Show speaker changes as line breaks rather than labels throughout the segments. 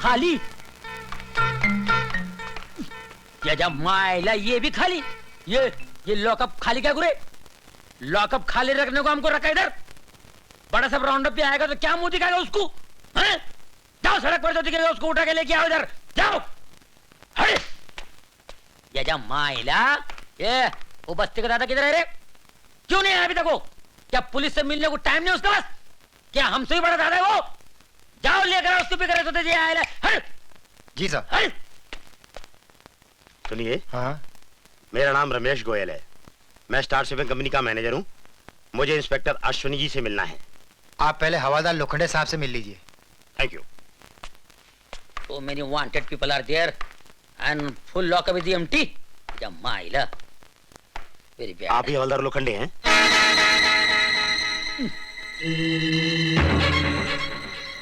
खाली? याच्या मायला ये भी खाली? ये लॉकअप खाली क्या गुरे? लॉकअप खाली रखने को हमको रखा इधर? बड़ा सा राउंड अप पे आएगा तो क्या मुंह दिखाएगा उसको? हैं? जाओ सड़क पर जो दिखेगा उसको उठा के लेके आओ इधर, जाओ। हट! याच्या मायला, ये वो बस्ती का दादा किधर है रे? क्यों नहीं आया अभी तक वो? क्या पुलिस से मिलने को टाइम नहीं उसके पास? क्या हमसे भी बड़ा दादा है वो? जाओ लेकर उसको भी करे तो दे आया। हट!
जी सर।
हट!
सुनिए।
हाँ
मेरा नाम रमेश गोयल है, मैं स्टार शिपिंग कंपनी का मैनेजर हूँ। मुझे इंस्पेक्टर अश्विनी जी से मिलना है।
आप पहले हवालदार लोखंडे साहब से मिल लीजिए।
Thank you.
So many wanted people are there and full lockup is empty. Jamaila. Very bad.
आप ही हवलदार लोखंडे हैं?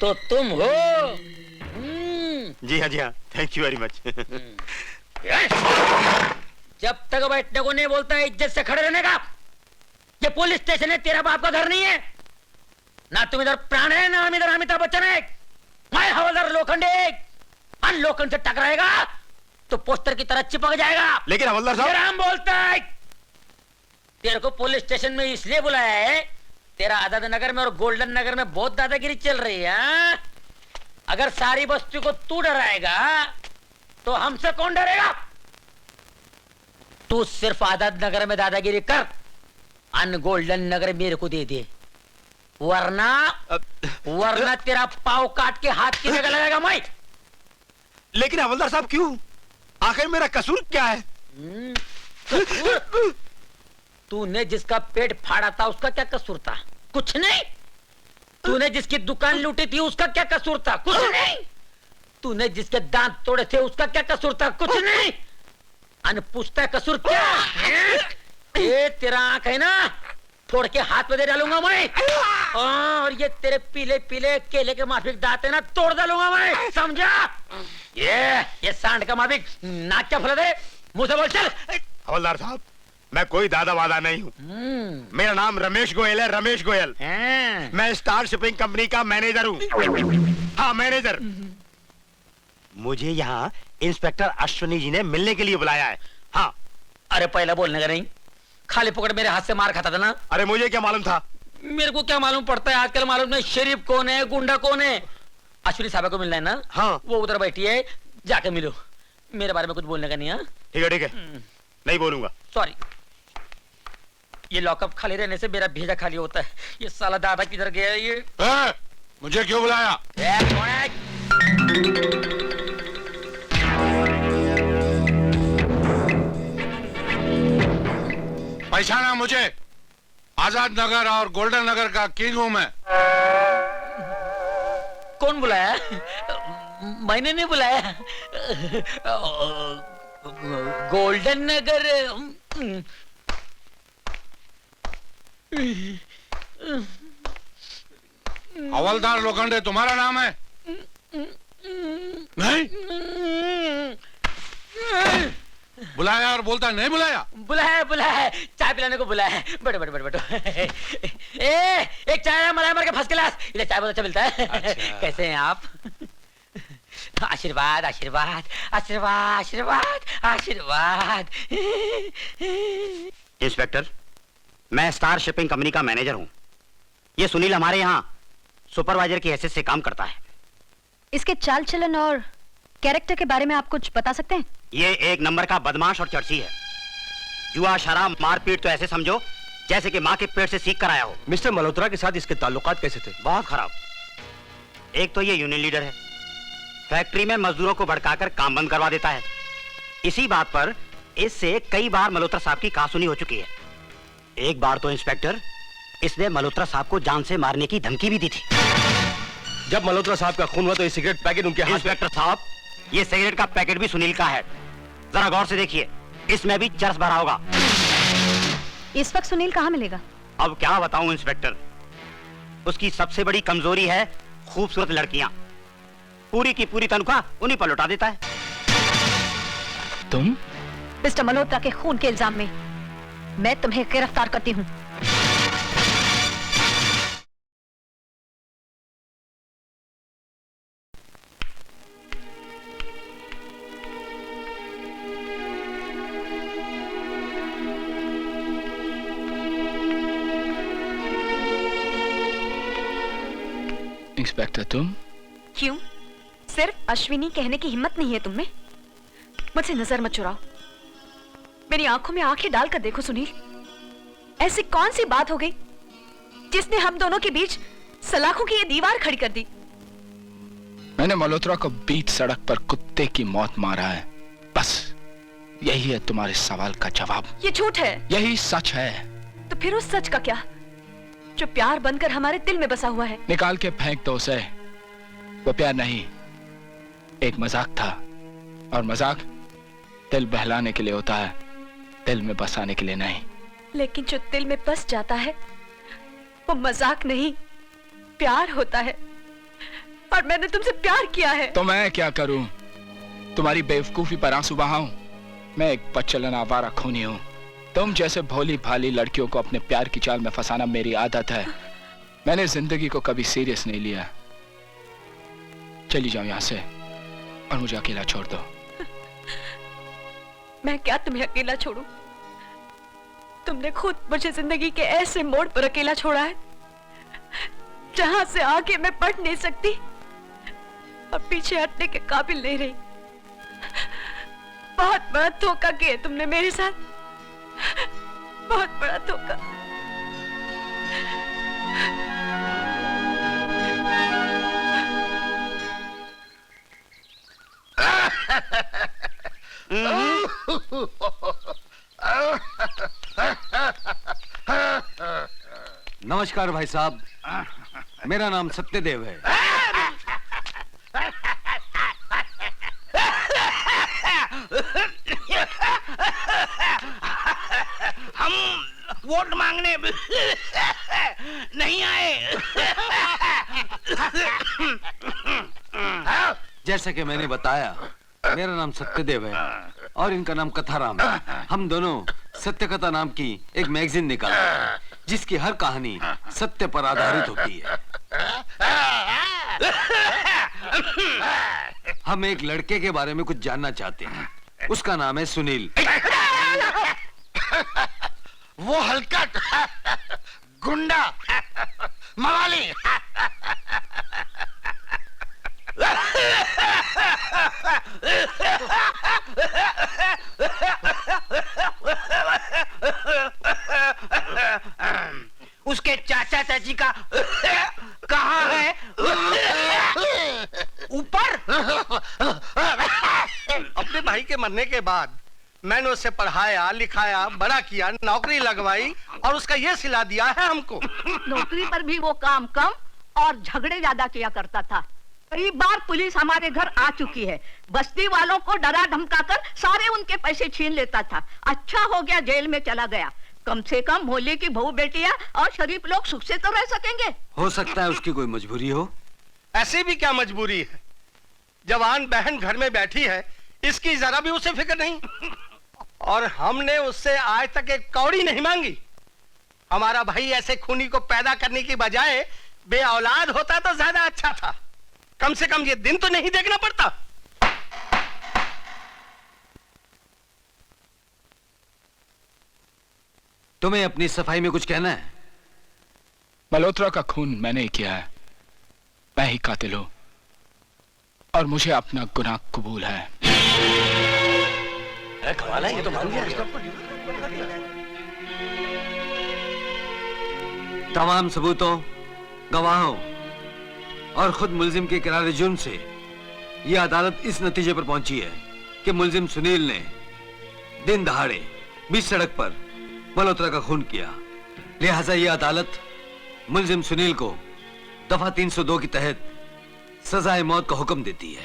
तो तुम हो?
जी हाँ जी हाँ, थैंक यू वेरी मच।
जब तक बैठने को नहीं बोलता है इज्जत से खड़े रहने का। ये पुलिस स्टेशन है, तेरा बाप का घर नहीं है। ना तुम इधर प्राण है, ना हम इधर अमिताभ बच्चन है। मैं हवलदार लोखंडे, अन लोखंड से टकराएगा तो पोस्टर की तरह चिपक जाएगा।
लेकिन हवलदार साहब,
राम बोलता है तेरे को पुलिस स्टेशन में इसलिए बुलाया है, तेरा आजाद नगर में और गोल्डन नगर में बहुत दादागिरी चल रही है। अगर सारी बस्ती को तू डराएगा तो हमसे कौन डरेगा? तू सिर्फ आजाद नगर में दादागिरी कर, अन गोल्डन नगर मेरे को दे दे, वरना तेरा पाव काट के हाथ की जगह लगाएगा मैं।
लेकिन हवलदार साहब क्यों? आखिर मेरा कसूर क्या है?
तूने जिसका पेट फाड़ा था उसका क्या कसूर था? कुछ नहीं। तूने जिसकी दुकान लूटी थी उसका क्या कसूर था? कुछ नहीं। तूने जिसके दांत तोड़े थे उसका क्या कसूर था? कुछ नहीं। अन पूछता कसूर क्या? ये तेरा आंख है ना, फोड़ के हाथ में दे डालूंगा मैं। और ये तेरे पीले पीले केले के माफिक दांत है ना, तोड़ डालूंगा मैं, समझा? ये सांड का माफिक नाक क्या फुला दे, मुंह से बोल चल।
हवलदार साहब, मैं कोई दादा वादा नहीं हूँ। मेरा नाम रमेश गोयल है, रमेश गोयल। मैं स्टार शिपिंग कंपनी का मैनेजर हूँ। हाँ मैनेजर। मुझे यहाँ इंस्पेक्टर अश्विनी जी ने मिलने के लिए बुलाया है। हाँ।
अरे पहला बोलने का नहीं, खाली पकड़ मेरे हाथ से मार खाता था ना।
अरे मुझे क्या मालूम था?
मेरे को क्या मालूम पड़ता है आजकल, मालूम नहीं शरीफ कौन है, गुंडा कौन है। अश्विनी साहब को मिलना है ना?
हाँ।
वो उधर बैठी है, जाके मिलो। मेरे बारे में कुछ बोलने का नहीं। हाँ
ठीक है ठीक है, नहीं बोलूंगा।
सॉरी। ये लॉकअप खाली रहने से मेरा भेजा खाली होता है। ये साला दादा किधर गया ये?
मुझे क्यों बुलाया?
कौन है?
पहचाना मुझे? आजाद नगर और गोल्डन नगर का किंग हूं मैं।
कौन बुलाया? मैंने नहीं बुलाया। गोल्डन नगर।
हवलदार लोखंडे तुम्हारा नाम है? नहीं। बुलाया और बोलता नहीं बुलाया?
बुलाया बुलाया, चाय पिलाने को बुलाया। बैठो बैठो बैठो बैठो। एक चाय मलाई मार के फर्स्ट क्लास। इधर चाय बहुत अच्छा मिलता है। अच्छा। कैसे हैं आप? आशीर्वाद आशीर्वाद आशीर्वाद आशीर्वाद आशीर्वाद।
इंस्पेक्टर, मैं स्टार शिपिंग कंपनी का मैनेजर हूँ। ये सुनील हमारे यहाँ सुपरवाइजर की हैसियत से काम करता है।
इसके चाल चलन और कैरेक्टर के बारे में आप कुछ बता सकते हैं?
ये एक नंबर का बदमाश और चर्ची है। जुआ शराब मारपीट तो ऐसे समझो जैसे कि माँ के पेट से सीख कर आया हो।
मिस्टर मल्होत्रा के साथ इसके ताल्लुकात कैसे थे?
बहुत खराब। एक तो ये यूनियन लीडर है, फैक्ट्री में मजदूरों को भड़काकर काम बंद करवा देता है। इसी बात पर इससे कई बार मल्होत्रा साहब की कहासुनी हो चुकी है। एक बार तो इंस्पेक्टर, इसने मल्होत्रा साहब को जान से मारने की धमकी भी दी थी।
जब मल्होत्रा साहब का खून हुआ तो ये सिगरेट पैकेट उनके हाथ।
इंस्पेक्टर साहब, ये सिगरेट का पैकेट भी सुनील का है। जरा गौर से देखिए, इसमें भी चरस भरा होगा।
इस वक्त सुनील कहाँ मिलेगा?
अब क्या बताऊं इंस्पेक्टर, उसकी सबसे बड़ी कमजोरी है खूबसूरत लड़कियां। पूरी की पूरी तनख्वाह उन्हीं पर लौटा देता है।
तुम?
मिस्टर मल्होत्रा के खून के इल्जाम में मैं तुम्हें गिरफ्तार करती हूँ।
इंस्पेक्टर तुम?
क्यों? सिर्फ अश्विनी कहने की हिम्मत नहीं है तुम में? मुझसे नजर मत चुराओ। मेरी आंखों में आंखें डालकर देखो सुनील। ऐसी कौन सी बात हो गई जिसने हम दोनों के बीच सलाखों की ये दीवार खड़ी कर दी?
मैंने मल्होत्रा को बीच सड़क पर कुत्ते की मौत मारा है, बस यही है तुम्हारे सवाल का जवाब।
ये झूठ है।
यही सच है।
तो फिर उस सच का क्या जो प्यार बनकर हमारे दिल में बसा हुआ है?
निकाल के फेंक दो उसे। वो प्यार नहीं, एक मजाक था, और मजाक दिल बहलाने के लिए होता है, दिल में बसाने के लिए नहीं।
लेकिन जो दिल में बस जाता है वो मजाक नहीं, प्यार होता है। और मैंने तुमसे प्यार किया है।
तो मैं क्या करूं? तुम्हारी बेवकूफी पर आंसू बहाऊं? मैं एक बच्चलन आवारा खूनी हूं। तुम जैसे भोली भाली लड़कियों को अपने प्यार की चाल में फंसाना मेरी आदत है। मैंने जिंदगी को कभी सीरियस नहीं लिया। चली जाओ यहां से और मुझे अकेला छोड़ दो।
मैं क्या तुम्हें अकेला छोड़ूं? तुमने खुद मुझे जिंदगी के ऐसे मोड़ पर अकेला छोड़ा है जहां से आगे मैं बढ़ नहीं सकती और पीछे हटने के काबिल नहीं रही। बहुत बड़ा धोखा किया तुमने मेरे साथ, बहुत बड़ा धोखा।
नमस्कार भाई साहब, मेरा नाम सत्यदेव है।
हम वोट मांगने नहीं आए।
जैसा कि मैंने बताया, मेरा नाम सत्यदेव है और इनका नाम कथाराम है। हम दोनों सत्य कथा नाम की एक मैगजीन निकालते हैं जिसकी हर कहानी सत्य पर आधारित होती है। हम एक लड़के के बारे में कुछ जानना चाहते हैं। उसका नाम है सुनील।
वो हलकट, गुंडा, मवाली।
उसके चाचा चाची का कहाँ है? ऊपर।
अपने भाई के मरने के बाद मैंने उसे पढ़ाया, लिखाया, बड़ा किया, नौकरी लगवाई और उसका ये सिला दिया है हमको।
नौकरी पर भी वो काम कम और झगड़े ज्यादा किया करता था। कई बार पुलिस हमारे घर आ चुकी है। बस्ती वालों को डरा धमकाकर सारे उनके पैसे छीन लेता था। अच्छा हो गया जेल में चला गया। कम से कम मोहल्ले की बहू बेटियां और शरीफ लोग सुख से तो रह सकेंगे।
हो सकता है उसकी कोई मजबूरी हो।
ऐसी भी क्या मजबूरी है? जवान बहन घर में बैठी है, इसकी जरा भी उसे फिक्र नहीं। और हमने उससे आज तक एक कौड़ी नहीं मांगी। हमारा भाई ऐसे खूनी को पैदा करने की बजाय बे औलाद होता तो ज्यादा अच्छा था। कम से कम ये दिन तो नहीं देखना पड़ता।
तुम्हें अपनी सफाई में कुछ कहना है?
मल्होत्रा का खून मैंने ही किया है। मैं ही कातिल हूं और मुझे अपना गुनाह कबूल है।
कमाल है, ये तो मान गया।
तमाम सबूतों, गवाहों और खुद मुल्जिम के किरारे जुर्म से यह अदालत इस नतीजे पर पहुंची है कि मुल्जिम सुनील ने दिन दहाड़े बीच सड़क पर मल्होत्रा का खून किया। लिहाजा यह अदालत मुल्जिम सुनील को दफा 302 के तहत सजाए मौत का हुक्म देती है।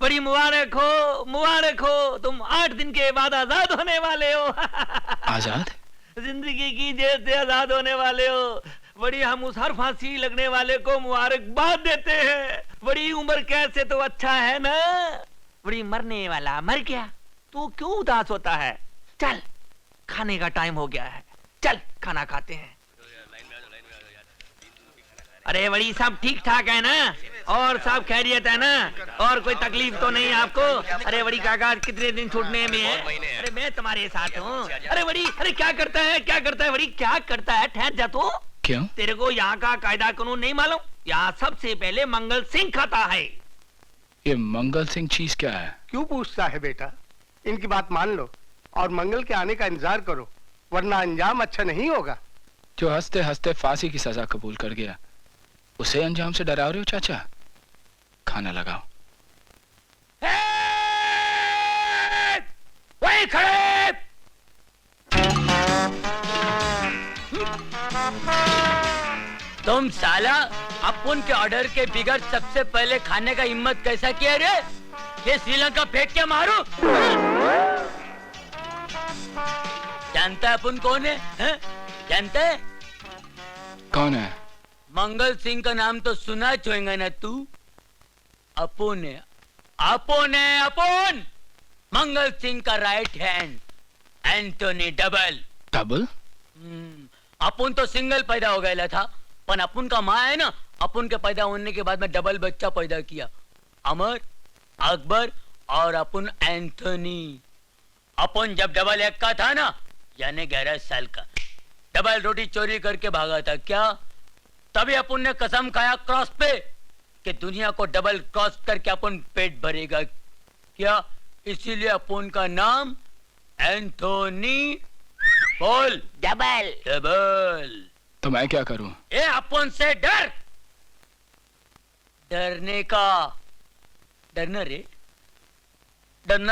बड़ी मुबारक हो, मुबारक हो। तुम 8 दिन के बाद आजाद होने वाले हो।
आजाद?
जिंदगी की जेल से आजाद होने वाले हो। बड़ी हम उस हर फांसी लगने वाले को मुबारकबाद देते हैं। बड़ी उम्र कैसे तो अच्छा है ना। बड़ी मरने वाला मर गया तो क्यों उदास होता है? चल, खाने का टाइम हो गया है। चल खाना खाते हैं। अरे बड़ी सब ठीक ठाक है ना? और सब खैरियत है ना? और कोई तकलीफ तो नहीं आपको? अरे बड़ी काका कितने दिन छूटने में है? अरे मैं तुम्हारे साथ हूँ। अरे बड़ी, अरे क्या करता है बड़ी, क्या करता है? ठहर जा तो।
क्यों?
तेरे को यहाँ का कायदा कानून नहीं मालूम? यहाँ सबसे पहले मंगल सिंह खाता है।
ये मंगल सिंह चीज क्या है?
क्यों पूछता है बेटा? इनकी बात मान लो और मंगल के आने का इंतजार करो, वरना अंजाम अच्छा नहीं होगा।
जो हंसते हंसते फांसी की सजा कबूल कर गया, उसे अंजाम से डरा रहे हो चाचा? खाना लगाओ।
वहीं खड़े। तुम साला अपन के ऑर्डर के बिगड़ सबसे पहले खाने का हिम्मत कैसा किया रे? ये श्रीलंका फेंक के मारो। जानता है अपन कौन है? जानता है
कौन है?
मंगल सिंह का नाम तो सुना छोएगा ना तू? अपुन है, अपुन मंगल सिंह का right hand, Antony double.
Double?
अपुन तो सिंगल पैदा हो गया था, पर अपुन का माँ है ना, अपुन के पैदा होने के बाद में डबल बच्चा पैदा किया, अमर, अकबर और अपुन एंथोनी। अपुन जब डबल एक का था ना, यानी 11 साल का, डबल रोटी चोरी करके भागा था क्या? तभी अपुन ने कसम खाया क्रॉस पे कि दुनिया को डबल क्रॉस करके अपन पेट भरेगा क्या? इसीलिए अपुन का नाम एंथोनी। बोल डबल डबल।
तो मैं क्या करूं?
ए अपुन से डर। डरने का डरना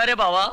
रे बाबा।